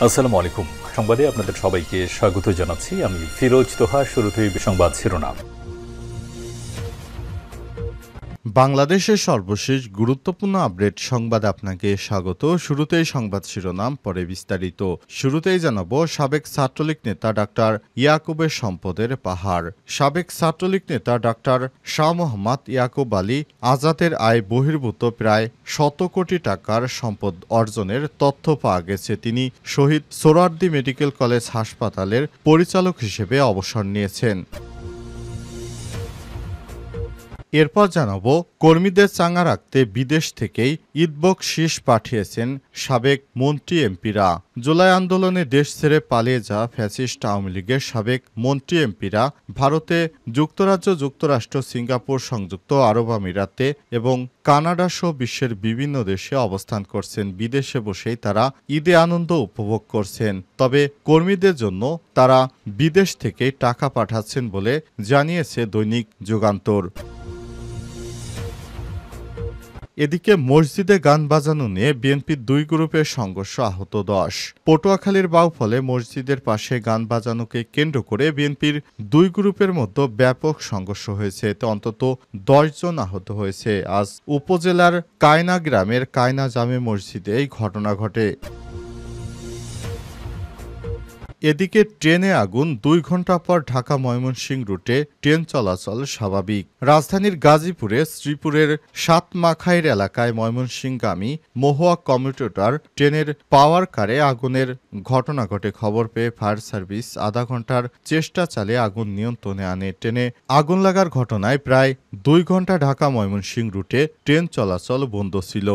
আসসালামু আলাইকুম। সংবাদে আপনাদের সবাইকে স্বাগত জানাচ্ছি। আমি ফিরোজ তোহা। শুরুতেই সংবাদ শিরোনাম। বাংলাদেশের সর্বশেষ গুরুত্বপূর্ণ আপডেট সংবাদে আপনাকে স্বাগত। শুরুতেই সংবাদ শিরোনাম, পরে বিস্তারিত। শুরুতেই জানাবো সাবেক ছাত্রলীগ নেতা ডাক্তার ইয়াকুবের সম্পদের পাহাড়। সাবেক ছাত্রলীগ নেতা ডাক্তার শাহ মোহাম্মদ ইয়াকুব আলী আজাদের আয় বহির্ভূত প্রায় ১০০ কোটি টাকার সম্পদ অর্জনের তথ্য পাওয়া গেছে। তিনি শহীদ সোহরাওয়ার্দী মেডিকেল কলেজ হাসপাতালের পরিচালক হিসেবে অবসর নিয়েছেন। এরপর জানাবো কর্মীদের চাঙ্গা রাখতে বিদেশ থেকেই ঈদ বকশিশ পাঠিয়েছেন সাবেক মন্ত্রী এমপিরা। জুলাই আন্দোলনে দেশ ছেড়ে পালিয়ে যাওয়া ফ্যাসিস্ট আওয়ামী লীগের সাবেক মন্ত্রী এমপিরা ভারতে, যুক্তরাজ্য, যুক্তরাষ্ট্র, সিঙ্গাপুর, সংযুক্ত আরব আমিরাতে এবং কানাডা সহ বিশ্বের বিভিন্ন দেশে অবস্থান করছেন। বিদেশে বসেই তারা ঈদে আনন্দ উপভোগ করছেন। তবে কর্মীদের জন্য তারা বিদেশ থেকে টাকা পাঠাচ্ছেন বলে জানিয়েছে দৈনিক যুগান্তর। এদিকে মসজিদে গান বাজানো নিয়ে বিএনপির দুই গ্রুপের সংঘর্ষ, আহত ১০। পটুয়াখালীর বাউফলে মসজিদের পাশে গান বাজানোকে কেন্দ্র করে বিএনপির দুই গ্রুপের মধ্যে ব্যাপক সংঘর্ষ হয়েছে। এতে অন্তত ১০ জন আহত হয়েছে। আজ উপজেলার কায়না গ্রামের কায়না জামে মসজিদে এই ঘটনা ঘটে। এদিকে ট্রেনে আগুন, ২ ঘণ্টা পর ঢাকা ময়মনসিংহ রুটে ট্রেন চলাচল স্বাভাবিক। রাজধানীর গাজীপুরে শ্রীপুরের সাতমাখাইর এলাকায় ময়মনসিংহগামী মহুয়া কমিউটার ট্রেনের পাওয়ার কারে আগুনের ঘটনা ঘটে। খবর পেয়ে ফায়ার সার্ভিস আধা ঘণ্টার চেষ্টা চালিয়ে আগুন নিয়ন্ত্রণে আনে। ট্রেনে আগুন লাগার ঘটনায় প্রায় ২ ঘণ্টা ঢাকা ময়মনসিংহ রুটে ট্রেন চলাচল বন্ধ ছিল।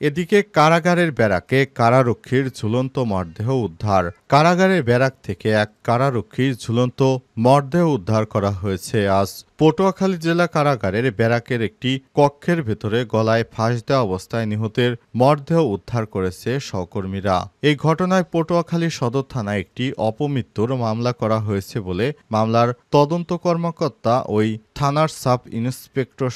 এদিকে কারাগারের ব্যারাকে কারারক্ষীর ঝুলন্ত মরদেহ উদ্ধার। কারাগারের ব্যারাক থেকে এক কারারক্ষীর ঝুলন্ত মরদেহ উদ্ধার করা হয়েছে। আজ পটুয়াখালী জেলা কারাগারের ব্যারাকের একটি কক্ষের ভেতরে গলায় ফাঁস দেওয়া অবস্থায় নিহতের মরদেহ উদ্ধার করেছে সহকর্মীরা। এই ঘটনায় পটুয়াখালী সদর থানায় একটি অপমৃত্যুর মামলা করা হয়েছে বলে মামলার তদন্ত কর্মকর্তা ওই থানার সাব ইন্সপেক্টর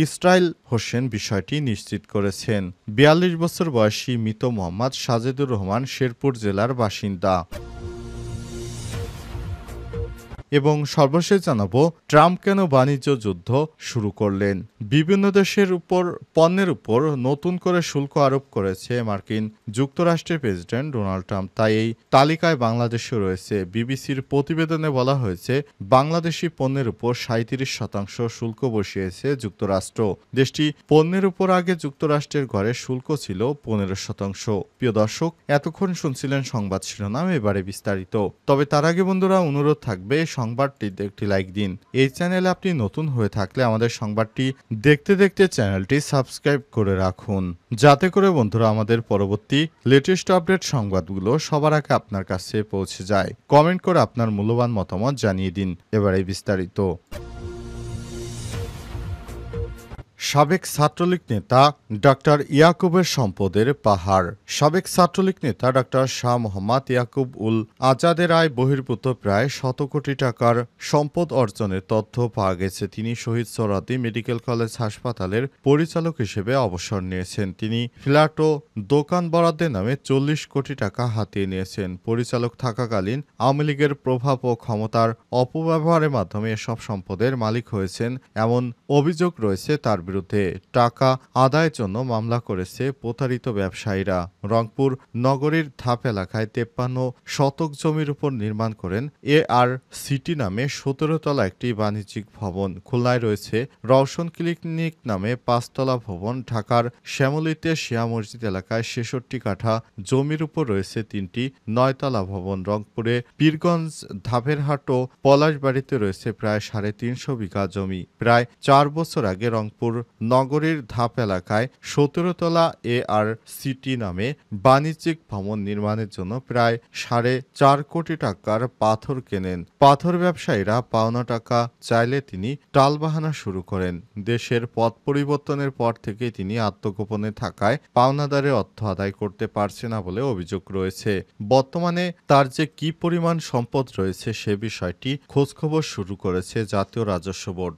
ইসরাইল হোসেন বিষয়টি নিশ্চিত করেছেন। ৪২ বছর বয়সী মৃত মোহাম্মদ সাজেদুর রহমান শেরপুর জেলার বাসিন্দা। এবং সর্বশেষ জানাবো ট্রাম্প কেন বাণিজ্য যুদ্ধ শুরু করলেন। বিভিন্ন দেশের উপর পণ্যের উপর নতুন করে শুল্ক আরোপ করেছে মার্কিন যুক্তরাষ্ট্রের প্রেসিডেন্ট ডোনাল্ড ট্রাম্প। তাই এই তালিকায় বাংলাদেশও রয়েছে। বিবিসির প্রতিবেদনে বলা হয়েছে বাংলাদেশি পণ্যের উপর ৩৭% শুল্ক বসিয়েছে যুক্তরাষ্ট্র। দেশটি পণ্যের উপর আগে যুক্তরাষ্ট্রের ঘরে শুল্ক ছিল ১৫%। প্রিয় দর্শক, এতক্ষণ শুনছিলেন সংবাদ শিরোনাম, এবারে বিস্তারিত। তবে তার আগে বন্ধুরা অনুরোধ থাকবে সংবাদটিতে একটি লাইক দিন। এই চ্যানেলে আপনি নতুন হয়ে থাকলে আমাদের সংবাদটি দেখতে দেখতে চ্যানেলটি সাবস্ক্রাইব করে রাখুন, যাতে করে বন্ধুরা আমাদের পরবর্তী লেটেস্ট আপডেট সংবাদগুলো সবার আগে আপনার কাছে পৌঁছে যায়। কমেন্ট করে আপনার মূল্যবান মতামত জানিয়ে দিন। এবারে বিস্তারিত। সাবেক ছাত্রলীগ নেতা ডাক্তার ইয়াকুবের সম্পদের পাহাড়। সাবেক ছাত্রলীগ নেতা ডাক্তার শাহ মোহাম্মদ ইয়াকুব উল আজাদের আয় বহির্ভূত প্রায় ১০০ কোটি টাকার সম্পদ অর্জনের তথ্য পাওয়া গেছে। তিনি শহীদ সোহরাওয়ার্দী মেডিকেল কলেজ হাসপাতালের পরিচালক হিসেবে অবসর নিয়েছেন। তিনি ফ্ল্যাট ও দোকান বরাদ্দের নামে ৪০ কোটি টাকা হাতিয়ে নিয়েছেন। পরিচালক থাকাকালীন আওয়ামী লীগের প্রভাব ও ক্ষমতার অপব্যবহারের মাধ্যমে এসব সম্পদের মালিক হয়েছেন এমন অভিযোগ রয়েছে তার বিরুদ্ধে। টাকা আদায়ের জন্য মামলা করেছে প্রতারিত ব্যবসায়ীরা। রংপুর নগরীর ধাপ এলাকায় ৫৩ শতক জমির উপর নির্মাণ করেন আর সিটি নামে ১৭ তলা একটি বাণিজ্যিক ভবন। খুলনায় রয়েছে রওশন ক্লিনিক নামে ৫ তলা ভবন। ঢাকার শ্যামলীতে শিয়া মসজিদ এলাকায় ৬৬ কাঠা জমির উপর রয়েছে ৩টি ৯ তলা ভবন। রংপুরে পীরগঞ্জ, ধাপেরহাট ও পলাশবাড়িতে রয়েছে প্রায় ৩৫০ বিঘা জমি। প্রায় ৪ বছর আগে রংপুর নগরীর ধাপ এলাকায় ১৭ তলা আর সিটি নামে বাণিজ্যিক ভবন নির্মাণের জন্য প্রায় ৪.৫ কোটি টাকার পাথর কেনেন। পাথর ব্যবসায়ীরা পাওনা টাকা চাইলে তিনি টালবাহানা শুরু করেন। দেশের পথ পরিবর্তনের পর থেকে তিনি আত্মগোপনে থাকায় পাওনাদারের অর্থ আদায় করতে পারছে না বলে অভিযোগ রয়েছে। বর্তমানে তার যে কি পরিমাণ সম্পদ রয়েছে সে বিষয়টি খোঁজখবর শুরু করেছে জাতীয় রাজস্ব বোর্ড।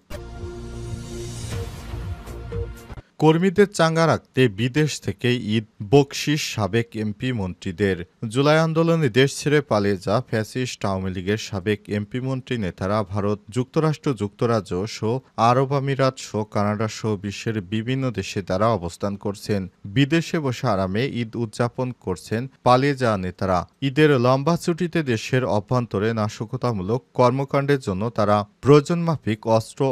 কর্মীদের চাঙ্গা রাখতে বিদেশ থেকে ঈদ বকশিশ সাবেক এমপি মন্ত্রীদের। জুলাই আন্দোলনে দেশ ছেড়ে পালিয়ে যা ফ্যাসিস্ট আওয়ামী লীগের সাবেক এমপি মন্ত্রী নেতারা ভারত, যুক্তরাষ্ট্র, যুক্তরাজ্য সহ আরব আমিরাত সহ কানাডা সহ বিশ্বের বিভিন্ন দেশে তারা অবস্থান করছেন। বিদেশে বসে আরামে ঈদ উদযাপন করছেন পালিয়ে যাওয়া নেতারা। ঈদের লম্বা ছুটিতে দেশের অভ্যন্তরে নাশকতামূলক কর্মকাণ্ডের জন্য তারা প্রয়োজনমাফিক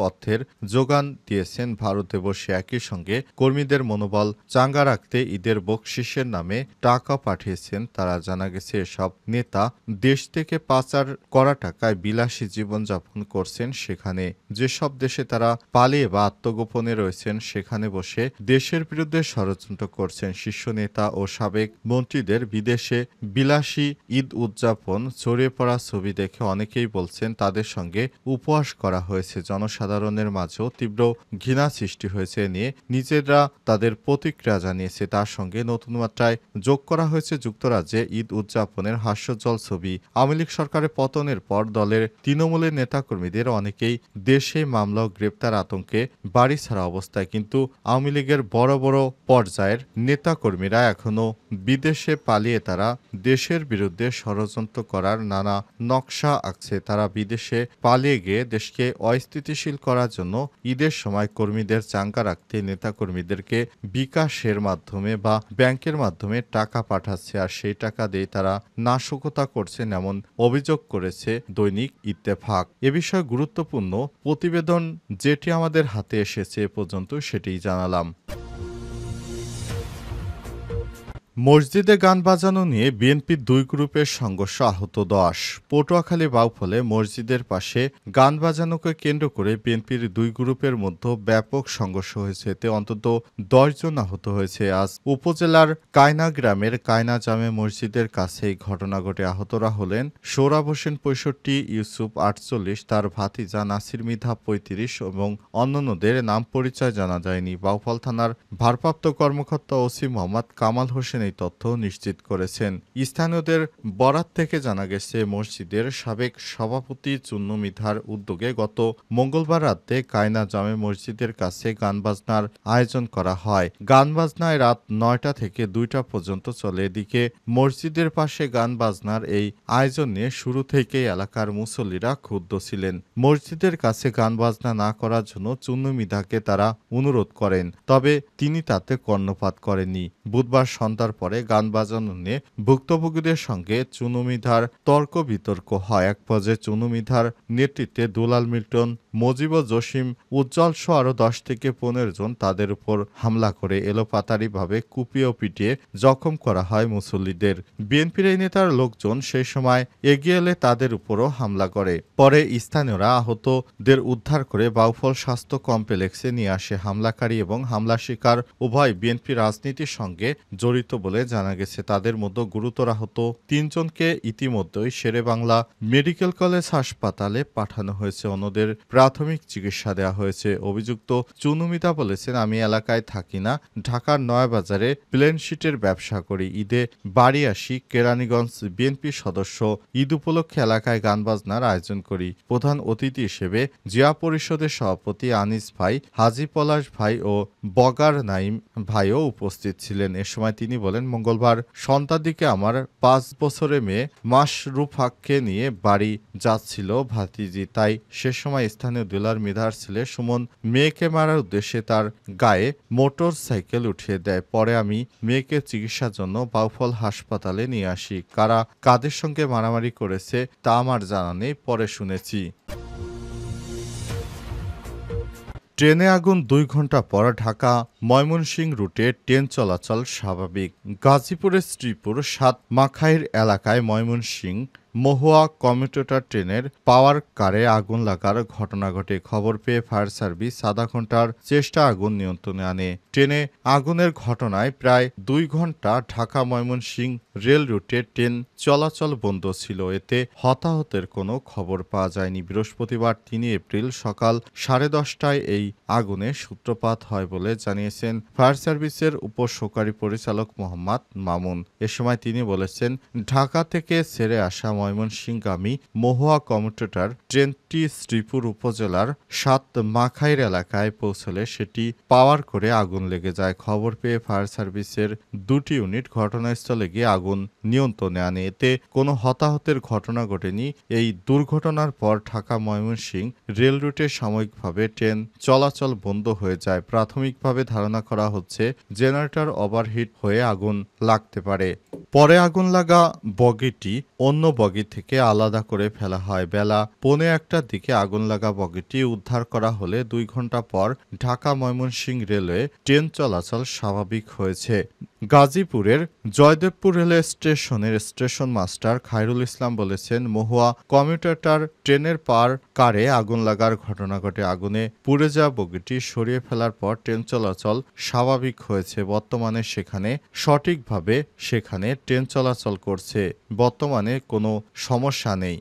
অর্থের যোগান দিয়েছেন ভারতে বসে। একই সঙ্গে কর্মীদের মনোবল চাঙ্গা রাখতে ঈদের বকশিশের নামে টাকা পাঠিয়েছেন তারা। জানা গেছে এসব নেতা দেশ থেকে পাচার করা টাকায় বিলাসী জীবনযাপন করছেন সেখানে। যেসব দেশে তারা পালিয়ে বা আত্মগোপনে রয়েছেন সেখানে বসে দেশের বিরুদ্ধে ষড়যন্ত্র করছেন। শীর্ষ নেতা ও সাবেক মন্ত্রীদের বিদেশে বিলাসী ঈদ উদযাপন ছড়িয়ে পড়া ছবি দেখে অনেকেই বলছেন তাদের সঙ্গে উপহাস করা হয়েছে। জনসাধারণের মাঝেও তীব্র ঘৃণা সৃষ্টি হয়েছে নিয়ে নিজেরা তাদের প্রতিক্রিয়া জানিয়েছে। তার সঙ্গে নতুন মাত্রায় যোগ করা হয়েছে যুক্তরাজ্যে ঈদ উদযাপনের হাস্যোজ্জ্বল ছবি। আওয়ামী লীগ সরকারের পতনের পর দলের তৃণমূলের নেতাকর্মীদের অনেকেই দেশে মামলা ও গ্রেপ্তার আতঙ্কে বাড়ি ছাড়া অবস্থায়, কিন্তু আওয়ামী লীগের বড় বড় পর্যায়ের নেতাকর্মীরা এখনও বিদেশে পালিয়ে তারা দেশের বিরুদ্ধে ষড়যন্ত্র করার নানা নকশা আঁকছে। তারা বিদেশে পালিয়ে গিয়ে দেশকে অস্থিতিশীল করার জন্য ঈদের সময় কর্মীদের চাঙ্গা রাখতে নেতাকর্মীদেরকে বিকাশের মাধ্যমে বা ব্যাংকের মাধ্যমে টাকা পাঠাচ্ছে, আর সেই টাকা দিয়ে তারা নাশকতা করছেন এমন অভিযোগ করেছে দৈনিক ইত্তেফাক। এ বিষয়ে গুরুত্বপূর্ণ প্রতিবেদন যেটি আমাদের হাতে এসেছে এ পর্যন্ত সেটিই জানালাম। মসজিদে গান বাজানো নিয়ে বিএনপির দুই গ্রুপের সংঘর্ষ, আহত 10। পটুয়াখালী বাউফলে মসজিদের পাশে গান বাজানোকে কেন্দ্র করে বিএনপির দুই গ্রুপের মধ্যে ব্যাপক সংঘর্ষ হয়েছে। এতে অন্তত 10 জন আহত হয়েছে। আজ উপজেলার কায়না গ্রামের কায়না জামে মসজিদের কাছে এই ঘটনা ঘটে। আহতরা হলেন সোহরাব হোসেন 65, ইউসুফ 48, তার ভাতিজা নাসির মৃধা 35 এবং অন্যান্যদের নাম পরিচয় জানা যায়নি। বাউফল থানার ভারপ্রাপ্ত কর্মকর্তা ওসি মোহাম্মদ কামাল হোসেন এই তথ্য নিশ্চিত করেছেন। স্থানীয়দের বরাত থেকে জানা গেছে মসজিদের সাবেক সভাপতি চুন্নু মৃধার উদ্যোগে গত মঙ্গলবার রাতে কায়না জামে মসজিদের কাছে গান বাজনার আয়োজন করা হয়। গান বাজনায় রাত 9টা থেকে 2টা পর্যন্ত চলে। এদিকে মসজিদের পাশে গান বাজনার এই আয়োজন নিয়ে শুরু থেকেই এলাকার মুসল্লিরা ক্ষুব্ধ ছিলেন। মসজিদের কাছে গান বাজনা না করার জন্য চুন্নু মৃধাকে তারা অনুরোধ করেন, তবে তিনি তাতে কর্ণপাত করেননি। বুধবার সন্ধ্যার পরে গান বাজানো নিয়ে ভুক্তভোগীদের সঙ্গে চুন্নু মৃধার তর্ক বিতর্ক হয়। এক পর্যায়ে চুন্নু মৃধার নেতৃত্বে দুলাল মিল্টন, মজিবুর জসিম, উজ্জ্বল সহ আরও 10 থেকে 15 জন তাদের উপর হামলা করে এলোপাতাড়িভাবে কুপিয়ে ও পিটিয়ে জখম করা হয় মুসল্লিদের। বিএনপির এই নেতার লোকজন সেই সময় এগিয়ে এলে তাদের উপরও হামলা করে। পরে স্থানীয়রা আহতদের উদ্ধার করে বাউফল স্বাস্থ্য কমপ্লেক্সে নিয়ে আসে। হামলাকারী এবং হামলা শিকার উভয় বিএনপি রাজনীতির সঙ্গে জড়িত বলে জানা গেছে। তাদের মধ্যে গুরুতর আহত 3 জনকে ইতিমধ্যেই শেরেবাংলা মেডিকেল কলেজ হাসপাতালে পাঠানো হয়েছে। অন্যদের প্রাথমিক চিকিৎসা দেওয়া হয়েছে। অভিযুক্ত চুন্নু মৃধা বলেছেন, আমি এলাকায় থাকি না, ঢাকার নয়াবাজারে প্লেন শিটের ব্যবসা করি, ঈদে বাড়ি আসি কেরানীগঞ্জ। বিএনপি সদস্য, ঈদ উপলক্ষে এলাকায় গান বাজনার আয়োজন করি। প্রধান অতিথি হিসেবে জিয়া পরিষদের সভাপতি আনিস ভাই, হাজী পলাশ ভাই ও বগার নাইম ভাইও উপস্থিত ছিলেন। এ সময় তিনি বলেন, মঙ্গলবার সন্ধ্যার দিকে আমার 5 বছরের মেয়ে মাশরুফাকে নিয়ে বাড়ি যাচ্ছিল ভাতিজি, তাই সে সময় স্থানীয় দুলাল মৃধার ছেলে সুমন মেয়েকে মারার উদ্দেশ্যে তার গায়ে মোটর সাইকেল উঠিয়ে দেয়। পরে আমি মেয়েকে চিকিৎসার জন্য বাউফল হাসপাতালে নিয়ে আসি। কারা কাদের সঙ্গে মারামারি করেছে তা আমার জানা নেই, পরে শুনেছি। ট্রেনে আগুন 2 ঘন্টা পর ঢাকা ময়মনসিংহ রুটে ট্রেন চলাচল স্বাভাবিক। গাজীপুরের শ্রীপুর সাতমাখাইর এলাকায় ময়মনসিংহ মহুয়া কমিউটার ট্রেনের পাওয়ার কারে আগুন লাগার ঘটনা ঘটে। খবর পেয়ে ফায়ার সার্ভিস আধা ঘন্টার চেষ্টা আগুন নিয়ন্ত্রণে আনে। ট্রেনে আগুনের ঘটনায় প্রায় 2 ঘন্টা ঢাকা ময়মনসিংহ রেল রুটে ট্রেন চলাচল বন্ধ ছিল। এতে হতাহতের কোনো খবর পাওয়া যায়নি। বৃহস্পতিবার 3 এপ্রিল সকাল 10:30টায় এই আগুনের সূত্রপাত হয় বলে জানিয়েছেন ফায়ার সার্ভিসের উপসহকারী পরিচালক মোহাম্মদ মামুন। এ সময় তিনি বলেছেন, ঢাকা থেকে ছেড়ে আসা ময়মনসিংহগামী মহুয়া কমিউটেটর ট্রেনটি শ্রীপুর উপজেলার ৭ মাখাইর এলাকায় পৌঁছলে সেটি পাওয়ার করে আগুন লেগে যায়। খবর পেয়ে ফায়ার সার্ভিসের ২টি ইউনিট ঘটনাস্থলে গিয়ে আগুন নিয়ন্ত্রণে আনে। এতে কোনো হতাহতের ঘটনা ঘটেনি। এই দুর্ঘটনার পর ঢাকা ময়মনসিংহ রেল রুটে সাময়িকভাবে ট্রেন চলাচল বন্ধ হয়ে যায়। প্রাথমিকভাবে ধারণা করা হচ্ছে জেনারেটর ওভারহিট হয়ে আগুন লাগতে পারে। পরে আগুন লাগা বগিটি অন্য বগি থেকে আলাদা করে ফেলা হয়। বেলা ১:১টার দিকে আগুন লাগা বগিটি উদ্ধার করা হলে ২ ঘণ্টা পর ঢাকা ময়মনসিংহ রেলওয়ে ট্রেন চলাচল স্বাভাবিক হয়েছে। গাজীপুরের জয়দেবপুর রেলওয়ে স্টেশনের স্টেশন মাস্টার খায়রুল ইসলাম বলেছেন, মহুয়া কমিউটেটর ট্রেনের কারে আগুন লাগার ঘটনা ঘটে। আগুনে পুড়ে যাওয়া বগিটি সরিয়ে ফেলার পর ট্রেন চলাচল স্বাভাবিক হয়েছে। বর্তমানে সঠিকভাবে সেখানে ট্রেন চলাচল করছে। বর্তমানে কোনো সমস্যা নেই।